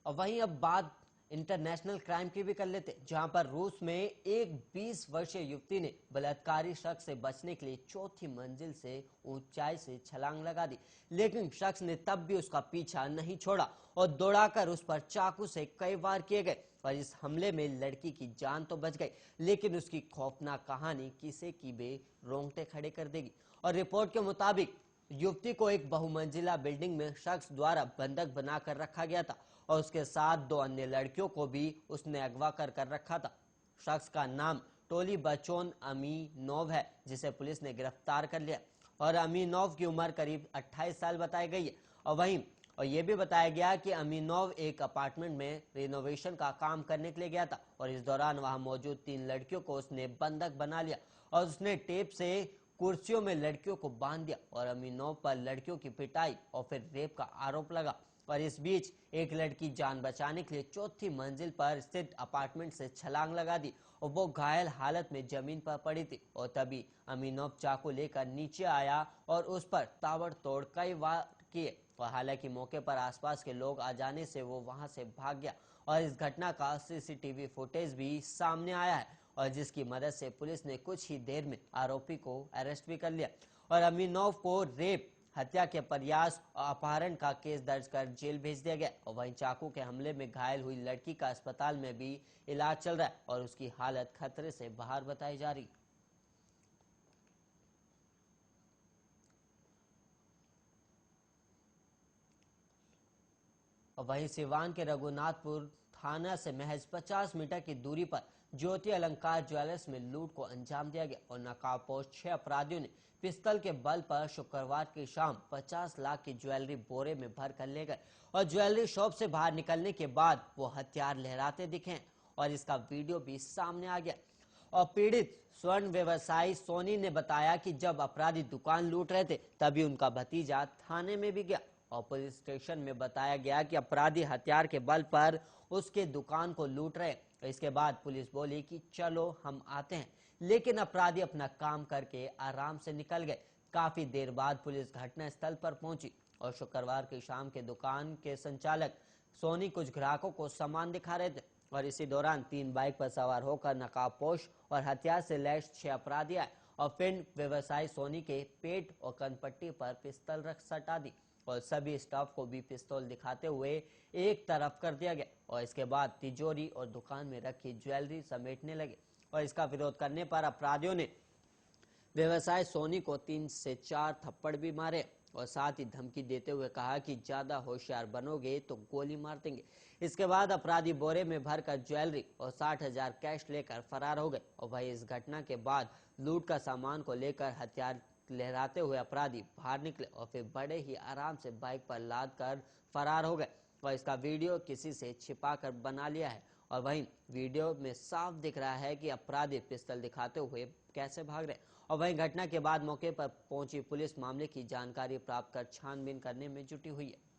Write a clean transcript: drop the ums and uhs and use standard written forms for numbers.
और वहीं अब बात इंटरनेशनल क्राइम की भी कर लेते, जहां पर रूस में एक 20 वर्षीय युवती ने बलात्कारी शख्स से बचने के लिए चौथी मंजिल से ऊंचाई से छलांग लगा दी। लेकिन शख्स ने तब भी उसका पीछा नहीं छोड़ा और दौड़ाकर उस पर चाकू से कई वार किए गए और इस हमले में लड़की की जान तो बच गई, लेकिन उसकी खौफनाक कहानी किसी की भी रोंगटे खड़े कर देगी। और रिपोर्ट के मुताबिक युवती को एक बहुमंजिला बिल्डिंग में शख्स द्वारा बंधक बनाकर रखा गया था और उसके साथ 2 अन्य लड़कियों को भी उसने अगवा कर रखा था। शख्स का नाम टोली बचोन अमीनोव है, जिसे पुलिस ने गिरफ्तार कर लिया और अमीनोव की उम्र करीब 28 साल बताई गई है। और यह भी बताया गया कि अमीनोव एक अपार्टमेंट में रिनोवेशन का काम करने के लिए गया था और इस दौरान वहां मौजूद 3 लड़कियों को उसने बंधक बना लिया और उसने टेप से कुर्सियों में लड़कियों को बांध दिया और अमीनोव पर लड़कियों की पिटाई और फिर रेप का आरोप लगा। और इस बीच एक लड़की जान बचाने के लिए चौथी मंजिल पर स्थित अपार्टमेंट से छलांग लगा दी और वो घायल हालत में जमीन पर पड़ी थी और तभी अमीनोव चाकू लेकर नीचे आया और उस पर ताबड़तोड़ कई वार किए और हालांकि मौके पर आसपास के लोग आ जाने से वो वहां से भाग गया और इस घटना का सीसीटीवी फुटेज भी सामने आया है और जिसकी मदद से पुलिस ने कुछ ही देर में आरोपी को अरेस्ट भी कर लिया और अमीनोव को रेप, हत्या के प्रयास और अपहरण का केस दर्ज कर जेल भेज दिया गया। और वहीं चाकू के हमले में घायल हुई लड़की का अस्पताल में भी इलाज चल रहा है और उसकी हालत खतरे से बाहर बताई जा रही। और वहीं सिवान के रघुनाथपुर थाना से महज 50 मीटर की दूरी पर ज्योति अलंकार ज्वेलर्स में लूट को अंजाम दिया गया और नकाबपोश 6 अपराधियों ने पिस्तल के बल पर शुक्रवार की शाम 50 लाख की ज्वेलरी बोरे में भर कर ले गए और ज्वेलरी शॉप से बाहर निकलने के बाद वो हथियार लहराते दिखे और इसका वीडियो भी सामने आ गया। और पीड़ित स्वर्ण व्यवसायी सोनी ने बताया कि जब अपराधी दुकान लूट रहे थे तभी उनका भतीजा थाने में भी गया और पुलिस स्टेशन में बताया गया कि अपराधी हथियार के बल पर उसके दुकान को लूट रहे। इसके बाद पुलिस बोली कि चलो हम आते हैं, लेकिन अपराधी अपना काम करके आराम से निकल गए। काफी देर बाद पुलिस घटनास्थल पर पहुंची और शुक्रवार की शाम के दुकान के संचालक सोनी कुछ ग्राहकों को सामान दिखा रहे थे और इसी दौरान 3 बाइक पर सवार होकर नकाबपोश और हथियार से लैस 6 अपराधी आए और फिर व्यवसायी सोनी के पेट और कनपट्टी पर पिस्तौल रख सटा दी और सभी स्टाफ को भी पिस्तौल दिखाते हुए एक तरफ कर दिया गया और इसके बाद तिजोरी और दुकान में रखी ज्वेलरी समेटने लगे और इसका विरोध करने पर अपराधियों ने व्यवसाय सोनी को 3 से 4 थप्पड़ भी मारे और साथ ही धमकी देते हुए कहा कि ज्यादा होशियार बनोगे तो गोली मार देंगे। इसके बाद अपराधी बोरे में भरकर ज्वेलरी और 60,000 कैश लेकर फरार हो गए और वही इस घटना के बाद लूट का सामान को लेकर हथियार लहराते हुए अपराधी बाहर निकले और फिर बड़े ही आराम से बाइक पर लाद कर फरार हो गए और इसका वीडियो किसी से छिपा कर बना लिया है और वहीं वीडियो में साफ दिख रहा है कि अपराधी पिस्तौल दिखाते हुए कैसे भाग रहे और वहीं घटना के बाद मौके पर पहुंची पुलिस मामले की जानकारी प्राप्त कर छानबीन करने में जुटी हुई है।